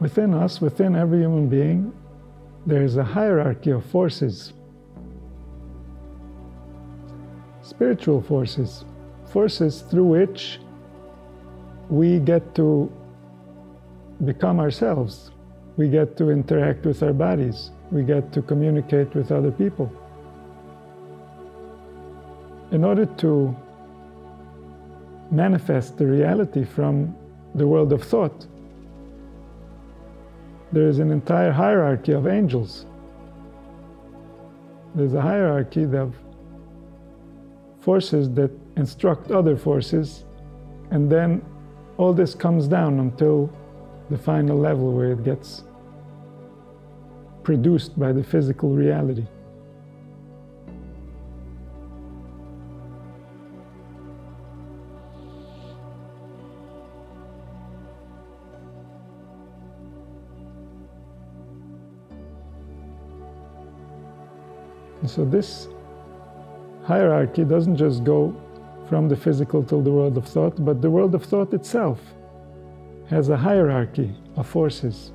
Within us, within every human being, there is a hierarchy of forces. Spiritual forces. Forces through which we get to become ourselves. We get to interact with our bodies. We get to communicate with other people. In order to manifest the reality from the world of thought, there is an entire hierarchy of angels. There's a hierarchy of forces that instruct other forces, and then all this comes down until the final level where it gets produced by the physical reality. So this hierarchy doesn't just go from the physical to the world of thought, but the world of thought itself has a hierarchy of forces.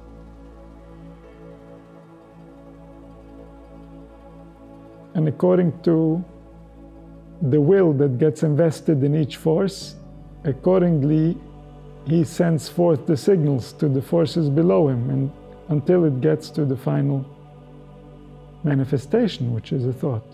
And according to the will that gets invested in each force, accordingly he sends forth the signals to the forces below him, and until it gets to the final manifestation, which is a thought.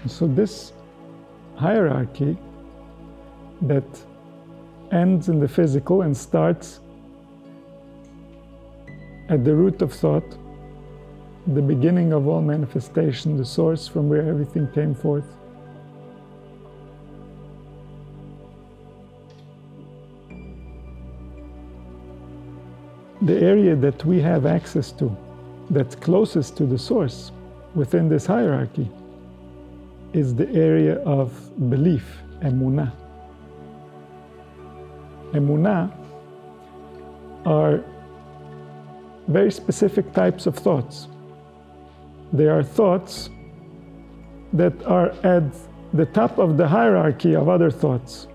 So this hierarchy that ends in the physical and starts at the root of thought, the beginning of all manifestation, the source from where everything came forth. The area that we have access to, that's closest to the source within this hierarchy, is the area of belief, emunah. Emunah are very specific types of thoughts. They are thoughts that are at the top of the hierarchy of other thoughts.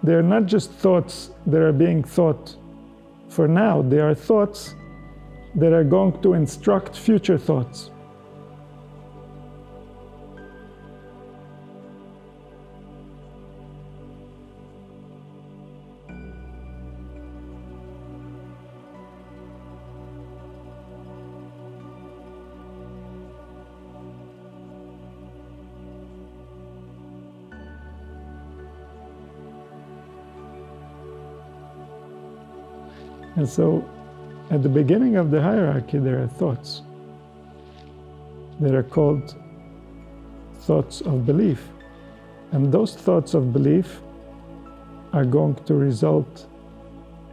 They are not just thoughts that are being thought for now, they are thoughts that are going to instruct future thoughts. And so, at the beginning of the hierarchy, there are thoughts that are called thoughts of belief. And those thoughts of belief are going to result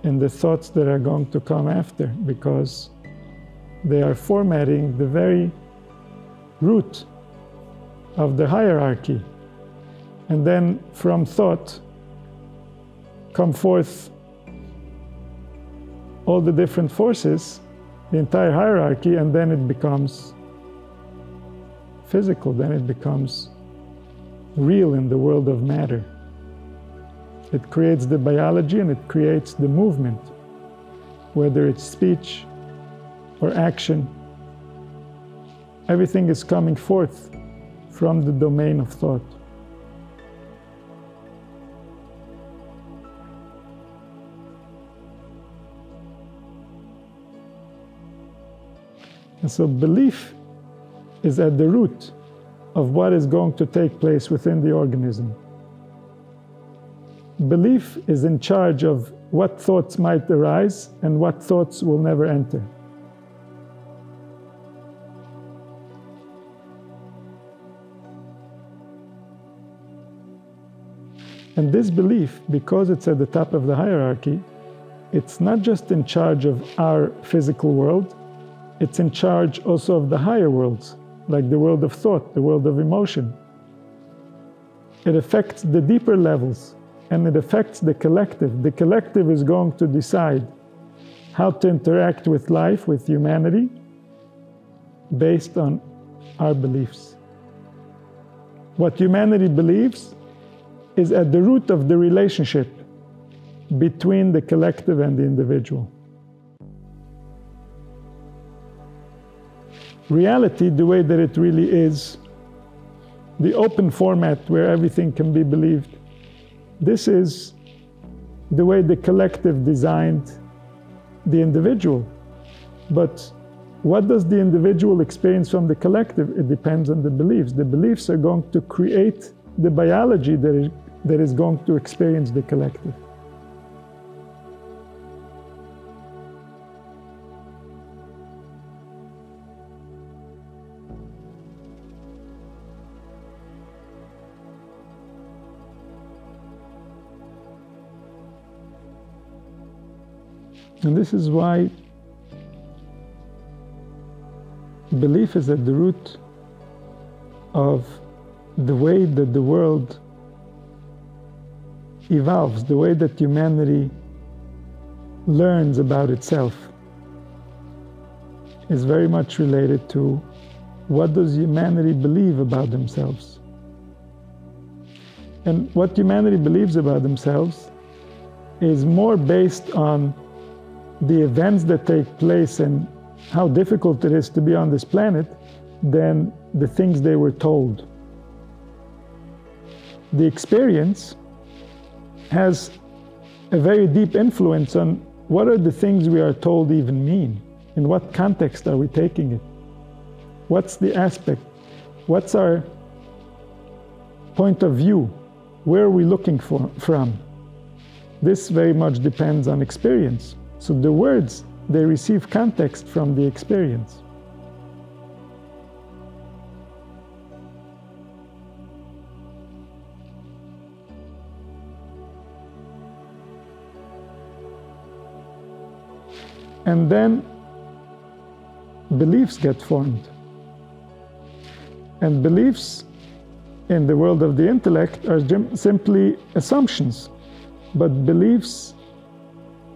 in the thoughts that are going to come after, because they are formatting the very root of the hierarchy. And then from thought come forth all the different forces, the entire hierarchy, and then it becomes physical, then it becomes real in the world of matter. It creates the biology and it creates the movement, whether it's speech or action. Everything is coming forth from the domain of thought. And so belief is at the root of what is going to take place within the organism. Belief is in charge of what thoughts might arise and what thoughts will never enter. And this belief, because it's at the top of the hierarchy, it's not just in charge of our physical world, it's in charge also of the higher worlds, like the world of thought, the world of emotion. It affects the deeper levels, and it affects the collective. The collective is going to decide how to interact with life, with humanity, based on our beliefs. What humanity believes is at the root of the relationship between the collective and the individual. Reality, the way that it really is, the open format where everything can be believed, this is the way the collective designed the individual. But what does the individual experience from the collective? It depends on the beliefs. The beliefs are going to create the biology that is going to experience the collective. And this is why belief is at the root of the way that the world evolves, the way that humanity learns about itself is very much related to what does humanity believe about themselves. And what humanity believes about themselves is more based on the events that take place and how difficult it is to be on this planet than the things they were told. The experience has a very deep influence on what are the things we are told even mean. In what context are we taking it? What's the aspect? What's our point of view? Where are we looking from? This very much depends on experience. So the words, they receive context from the experience. And then beliefs get formed. And beliefs in the world of the intellect are simply assumptions. But beliefs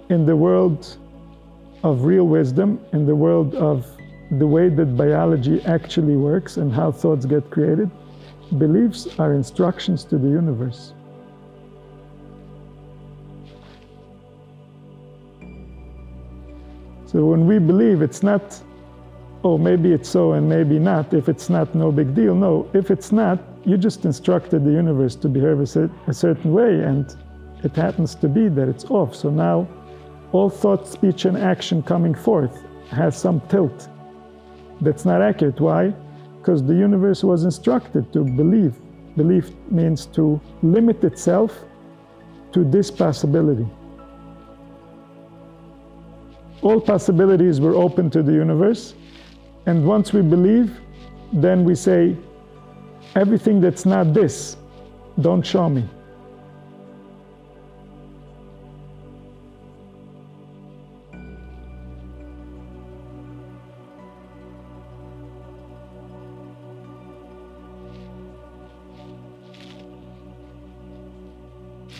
in the world of real wisdom, in the world of the way that biology actually works and how thoughts get created, beliefs are instructions to the universe. So when we believe, it's not, oh, maybe it's so and maybe not. If it's not, no big deal. No, if it's not, you just instructed the universe to behave a certain way, and it happens to be that it's off. So now all thought, speech, and action coming forth has some tilt that's not accurate. Why? Because the universe was instructed to believe. Belief means to limit itself to this possibility. All possibilities were open to the universe, and once we believe, then we say, everything that's not this, don't show me.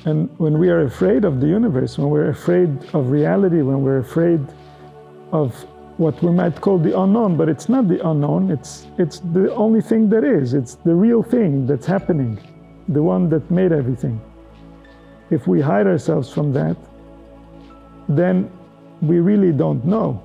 And when we are afraid of the universe, when we're afraid of reality, when we're afraid of what we might call the unknown, but it's not the unknown, it's the only thing that is. It's the real thing that's happening, the one that made everything. If we hide ourselves from that, then we really don't know.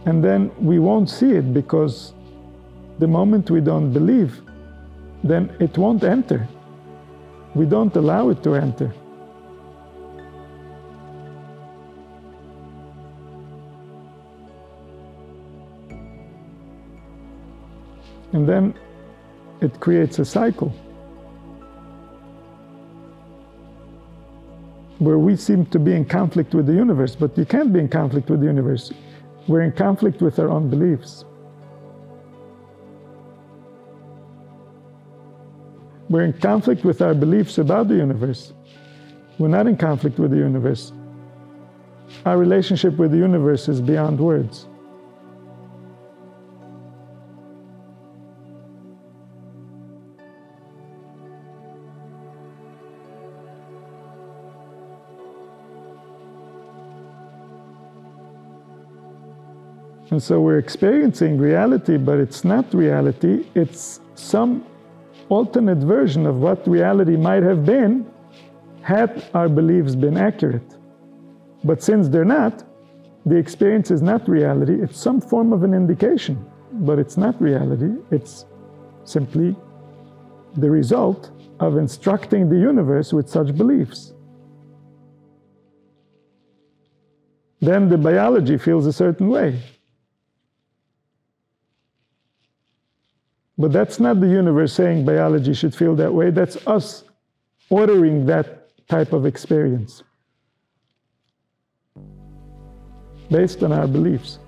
And then we won't see it, because the moment we don't believe, then it won't enter. We don't allow it to enter. And then it creates a cycle. where we seem to be in conflict with the universe, but you can't be in conflict with the universe. We're in conflict with our own beliefs. We're in conflict with our beliefs about the universe. We're not in conflict with the universe. Our relationship with the universe is beyond words. And so we're experiencing reality, but it's not reality. It's some alternate version of what reality might have been had our beliefs been accurate. But since they're not, the experience is not reality. It's some form of an indication, but it's not reality. It's simply the result of instructing the universe with such beliefs. Then the biology feels a certain way. But that's not the universe saying biology should feel that way. That's us ordering that type of experience based on our beliefs.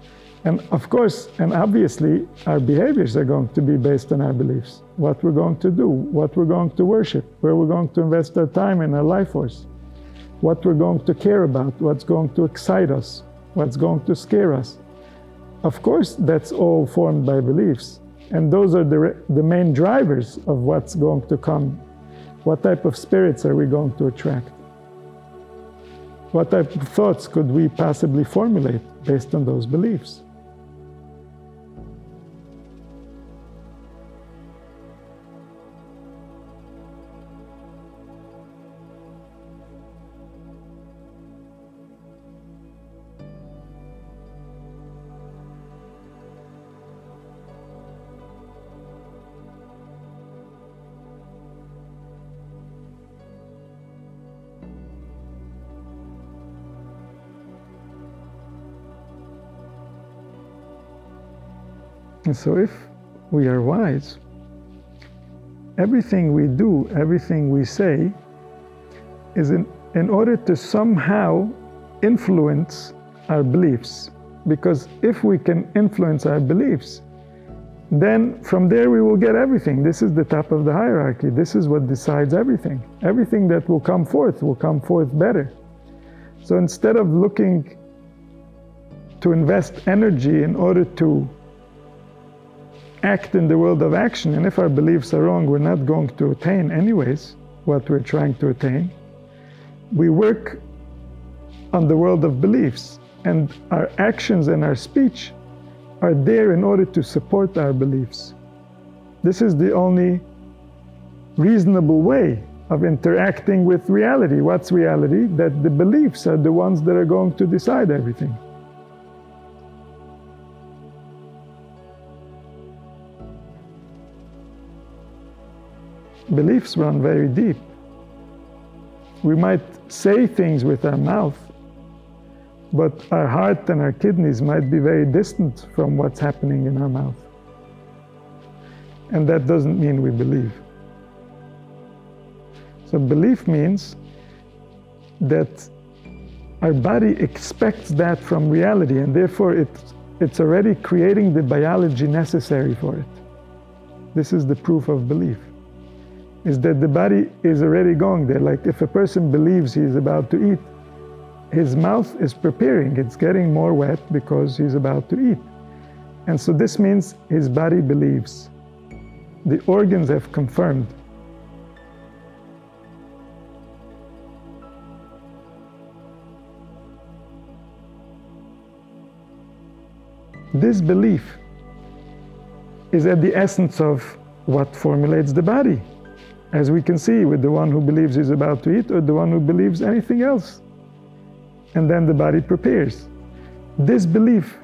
And of course, and obviously, our behaviors are going to be based on our beliefs. What we're going to do, what we're going to worship, where we're going to invest our time and our life force, what we're going to care about, what's going to excite us, what's going to scare us. Of course, that's all formed by beliefs. And those are the main drivers of what's going to come. What type of spirits are we going to attract? What type of thoughts could we possibly formulate based on those beliefs? And so if we are wise, everything we do, everything we say, is in order to somehow influence our beliefs. Because if we can influence our beliefs, then from there we will get everything. This is the top of the hierarchy. This is what decides everything. Everything that will come forth better. So instead of looking to invest energy in order to act in the world of action, and if our beliefs are wrong, we're not going to attain anyways what we're trying to attain. We work on the world of beliefs, and our actions and our speech are there in order to support our beliefs. This is the only reasonable way of interacting with reality. What's reality? That the beliefs are the ones that are going to decide everything. Beliefs run very deep. We might say things with our mouth, but our heart and our kidneys might be very distant from what's happening in our mouth. And that doesn't mean we believe. So belief means that our body expects that from reality, and therefore it's already creating the biology necessary for it. This is the proof of belief, is that the body is already going there. Like if a person believes he's about to eat, his mouth is preparing, it's getting more wet because he's about to eat. And so this means his body believes. The organs have confirmed. This belief is at the essence of what formulates the body, as we can see with the one who believes he's about to eat or the one who believes anything else. And then the body prepares. This belief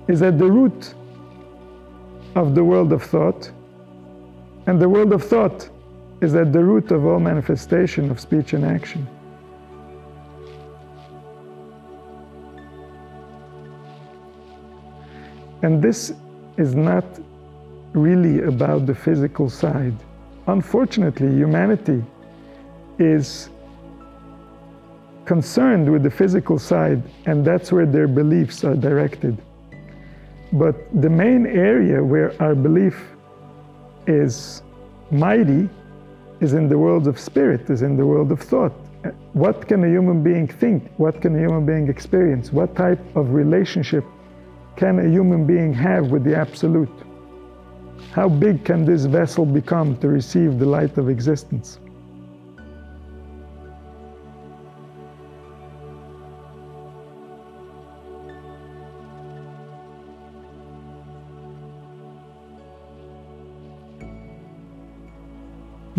is at the root of the world of thought, and the world of thought is at the root of all manifestation of speech and action. And this is not really about the physical side. Unfortunately, humanity is concerned with the physical side, and that's where their beliefs are directed. But the main area where our belief is mighty is in the world of spirit, is in the world of thought. What can a human being think? What can a human being experience? What type of relationship can a human being have with the Absolute? How big can this vessel become to receive the light of existence?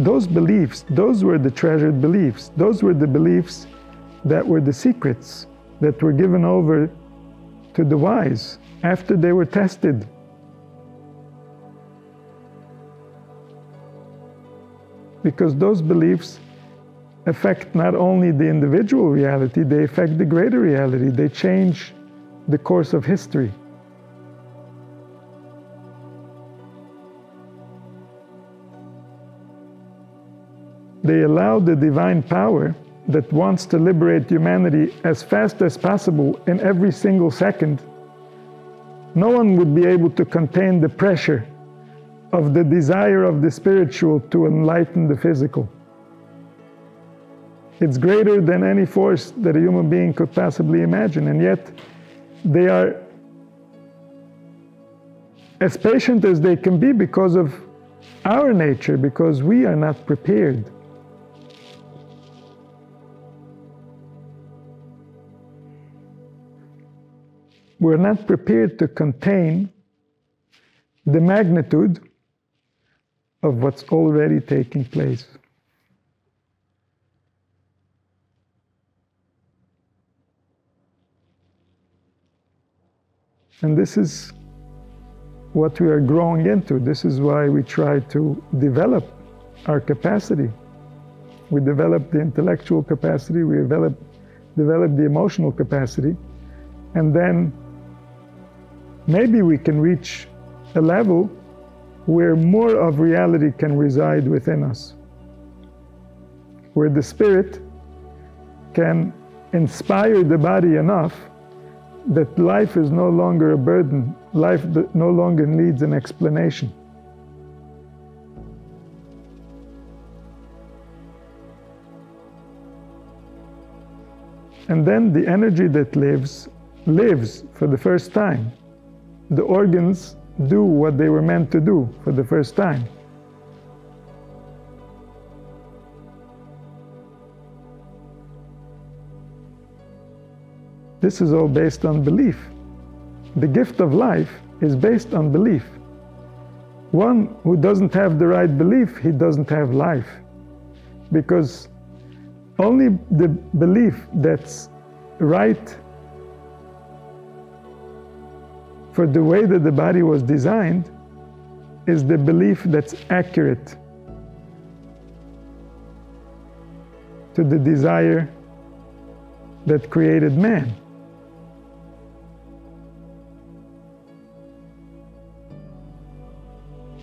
Those beliefs, those were the treasured beliefs. Those were the beliefs that were the secrets that were given over to the wise after they were tested. Because those beliefs affect not only the individual reality, they affect the greater reality. They change the course of history. They allow the divine power that wants to liberate humanity as fast as possible in every single second. No one would be able to contain the pressure of the desire of the spiritual to enlighten the physical. It's greater than any force that a human being could possibly imagine, and yet they are as patient as they can be because of our nature, because we are not prepared. We're not prepared to contain the magnitude of what's already taking place. And this is what we are growing into. This is why we try to develop our capacity. We develop the intellectual capacity, we develop the emotional capacity, and then maybe we can reach a level where more of reality can reside within us, where the spirit can inspire the body enough that life is no longer a burden, life no longer needs an explanation. And then the energy that lives for the first time. The organs do what they were meant to do for the first time. This is all based on belief. The gift of life is based on belief. One who doesn't have the right belief, he doesn't have life. Because only the belief that's right for the way that the body was designed is the belief that's accurate to the desire that created man.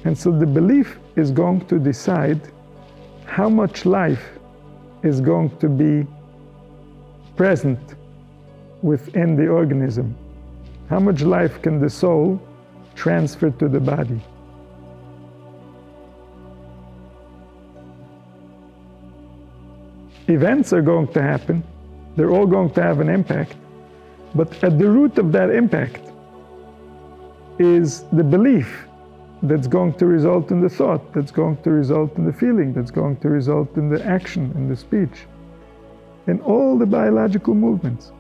And so the belief is going to decide how much life is going to be present within the organism. How much life can the soul transfer to the body? Events are going to happen. They're all going to have an impact. But at the root of that impact is the belief that's going to result in the thought, that's going to result in the feeling, that's going to result in the action, in the speech, in all the biological movements.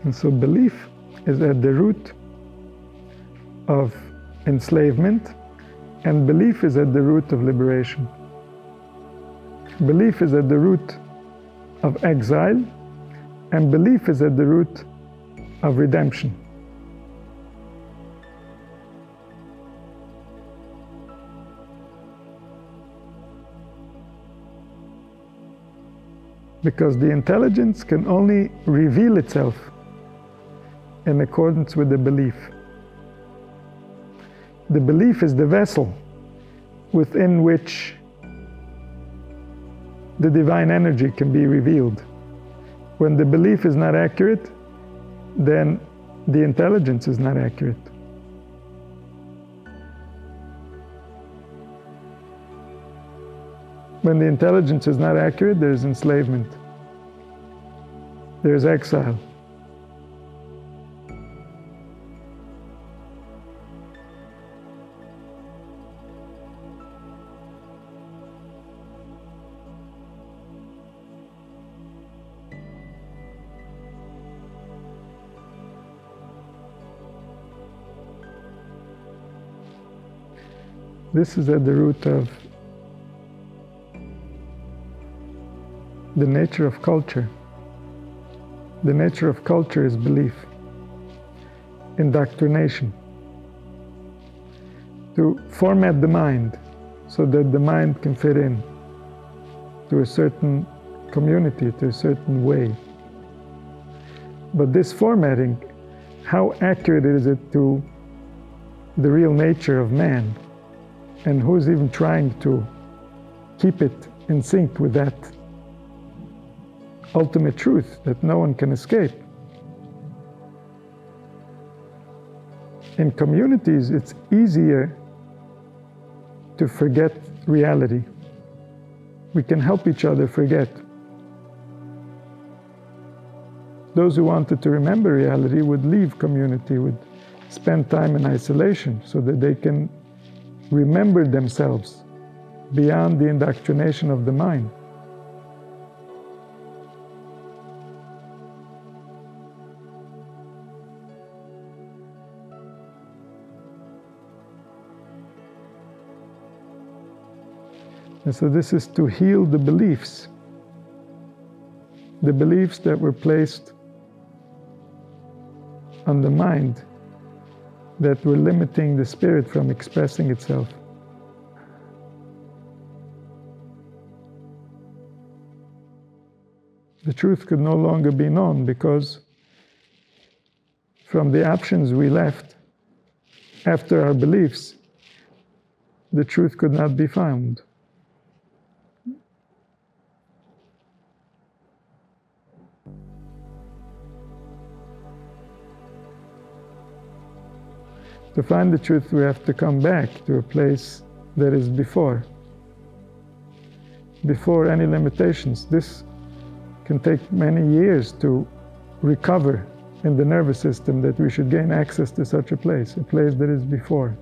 And so belief is at the root of enslavement, and belief is at the root of liberation. Belief is at the root of exile, and belief is at the root of redemption. because the intelligence can only reveal itself in accordance with the belief. The belief is the vessel within which the divine energy can be revealed. When the belief is not accurate, then the intelligence is not accurate. When the intelligence is not accurate, there is enslavement. There is exile. This is at the root of the nature of culture. The nature of culture is belief, indoctrination, to format the mind so that the mind can fit in to a certain community, to a certain way. But this formatting, how accurate is it to the real nature of man? And who's even trying to keep it in sync with that ultimate truth that no one can escape? In communities, it's easier to forget reality. We can help each other forget. Those who wanted to remember reality would leave community, would spend time in isolation so that they can remember themselves beyond the indoctrination of the mind. And so this is to heal the beliefs that were placed on the mind, that were limiting the spirit from expressing itself. The truth could no longer be known because from the options we left after our beliefs, the truth could not be found. To find the truth, we have to come back to a place that is before any limitations. This can take many years to recover in the nervous system, that we should gain access to such a place that is before.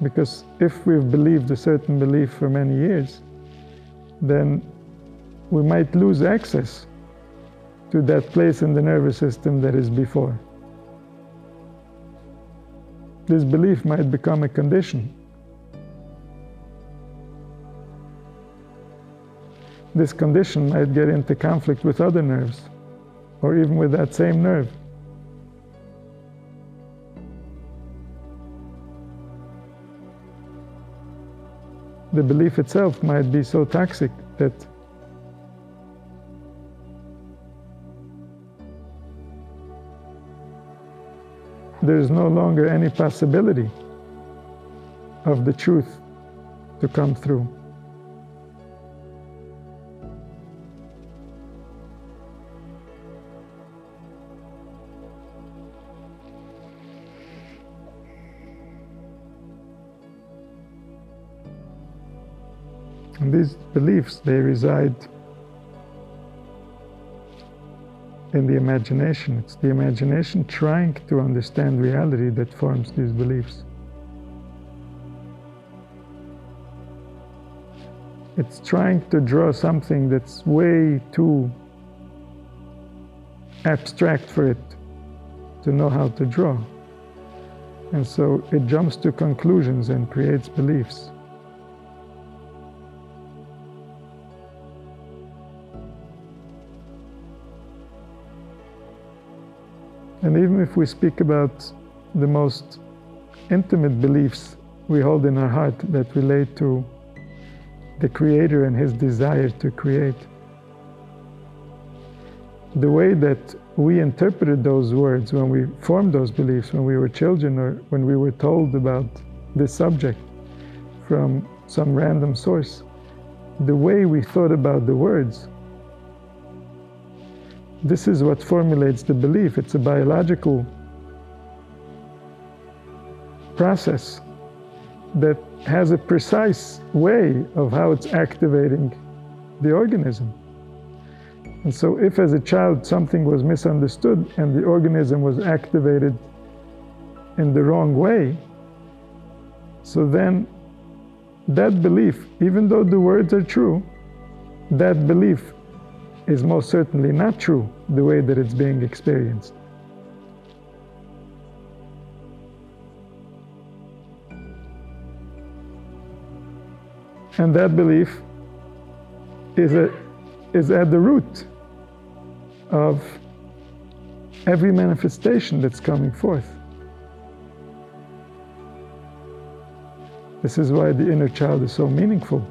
Because if we've believed a certain belief for many years, then we might lose access to that place in the nervous system that is before. This belief might become a condition. This condition might get into conflict with other nerves, or even with that same nerve. The belief itself might be so toxic that there is no longer any possibility of the truth to come through. And these beliefs, they reside in the imagination. It's the imagination trying to understand reality that forms these beliefs. It's trying to draw something that's way too abstract for it to know how to draw. And so it jumps to conclusions and creates beliefs. And even if we speak about the most intimate beliefs we hold in our heart that relate to the Creator and His desire to create. The way that we interpreted those words when we formed those beliefs when we were children, or when we were told about this subject from some random source, the way we thought about the words, this is what formulates the belief. It's a biological process that has a precise way of how it's activating the organism. And so if as a child something was misunderstood and the organism was activated in the wrong way, so then that belief, even though the words are true, that belief is most certainly not true the way that it's being experienced. And that belief is at the root of every manifestation that's coming forth. This is why the inner child is so meaningful.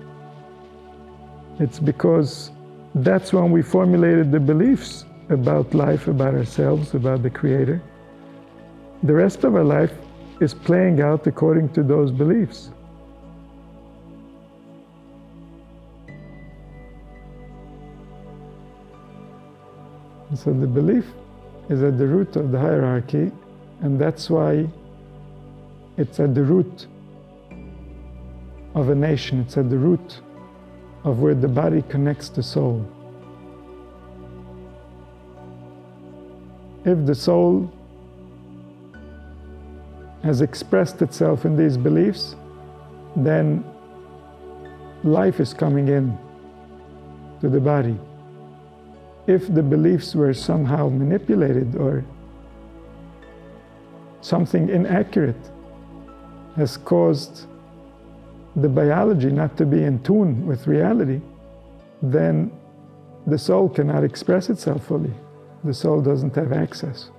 It's because that's when we formulated the beliefs about life, about ourselves, about the Creator. The rest of our life is playing out according to those beliefs. And so the belief is at the root of the hierarchy, and that's why it's at the root of a nation. It's at the root of where the body connects the soul. If the soul has expressed itself in these beliefs, then life is coming in to the body. If the beliefs were somehow manipulated or something inaccurate has caused the biology not to be in tune with reality, then the soul cannot express itself fully. The soul doesn't have access.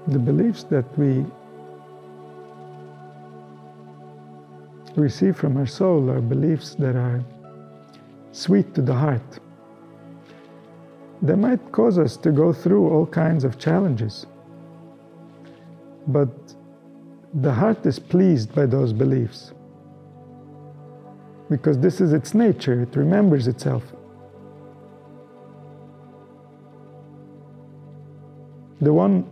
The beliefs that we receive from our soul are beliefs that are sweet to the heart. They might cause us to go through all kinds of challenges, but the heart is pleased by those beliefs because this is its nature. It remembers itself. The one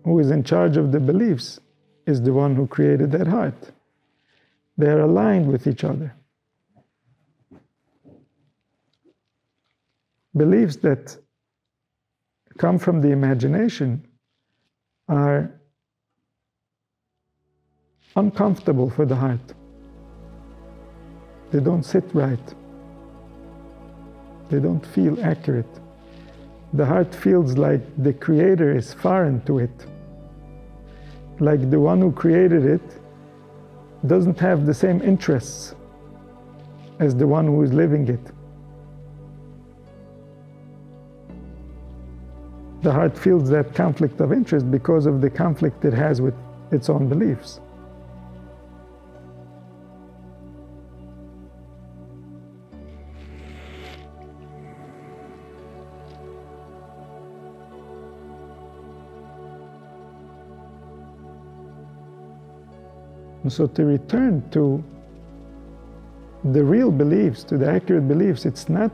who is in charge of the beliefs is the one who created that heart. They are aligned with each other. Beliefs that come from the imagination are uncomfortable for the heart. They don't sit right. They don't feel accurate. The heart feels like the Creator is foreign to it. Like the one who created it doesn't have the same interests as the one who is living it. The heart feels that conflict of interest because of the conflict it has with its own beliefs. And so to return to the real beliefs, to the accurate beliefs, it's not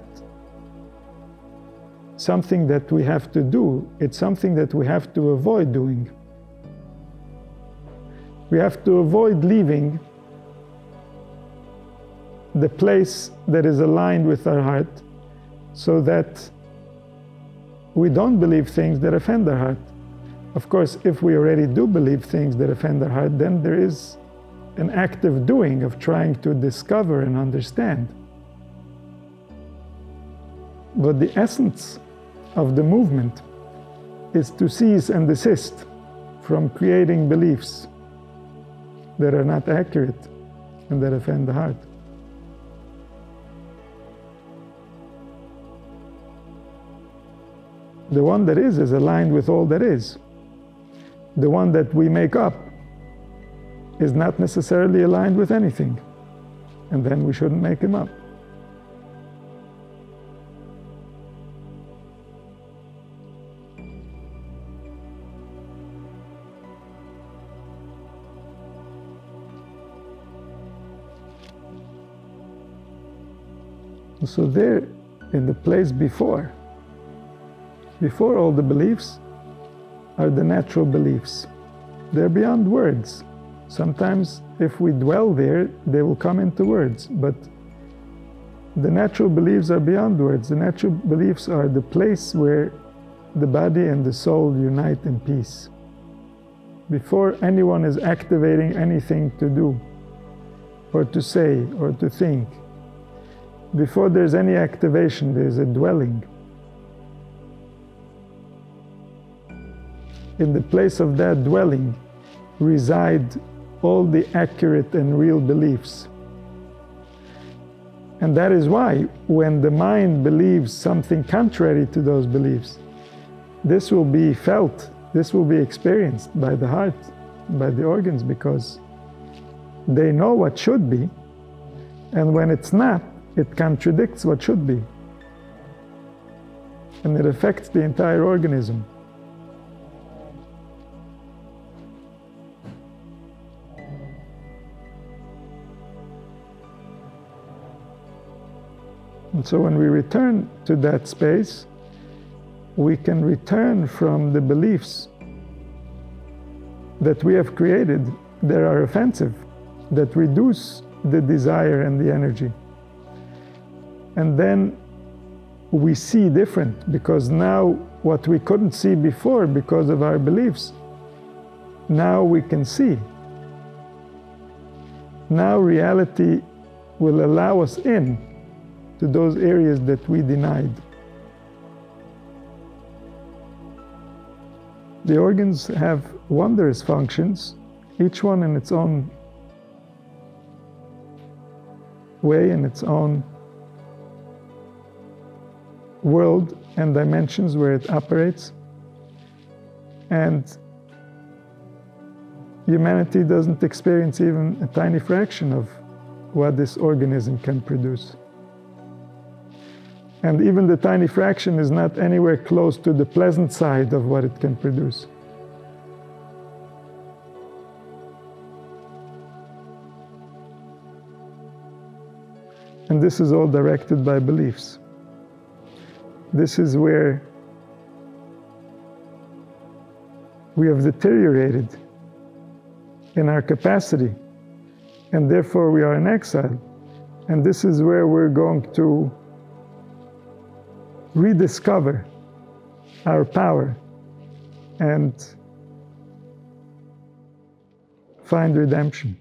something that we have to do, it's something that we have to avoid doing. We have to avoid leaving the place that is aligned with our heart so that we don't believe things that offend our heart. Of course, if we already do believe things that offend our heart, then there is an active doing of trying to discover and understand. But the essence of the movement is to cease and desist from creating beliefs that are not accurate and that offend the heart. The one that is aligned with all that is. The one that we make up is not necessarily aligned with anything, and then we shouldn't make him up. So there, in the place before all the beliefs, are the natural beliefs. They're beyond words. Sometimes if we dwell there, they will come into words, but the natural beliefs are beyond words. The natural beliefs are the place where the body and the soul unite in peace. Before anyone is activating anything to do, or to say, or to think, before there's any activation, there's a dwelling. In the place of that dwelling reside all the accurate and real beliefs. And that is why, when the mind believes something contrary to those beliefs, this will be felt, this will be experienced by the heart, by the organs, because they know what should be, and when it's not, it contradicts what should be. And it affects the entire organism. And so when we return to that space, we can return from the beliefs that we have created that are offensive, that reduce the desire and the energy. And then we see different, because now what we couldn't see before because of our beliefs, now we can see. Now reality will allow us in to those areas that we denied. The organs have wondrous functions, each one in its own way, in its own world and dimensions where it operates. And humanity doesn't experience even a tiny fraction of what this organism can produce. And even the tiny fraction is not anywhere close to the pleasant side of what it can produce. And this is all directed by beliefs. This is where we have deteriorated in our capacity, and therefore we are in exile. And this is where we're going to rediscover our power and find redemption.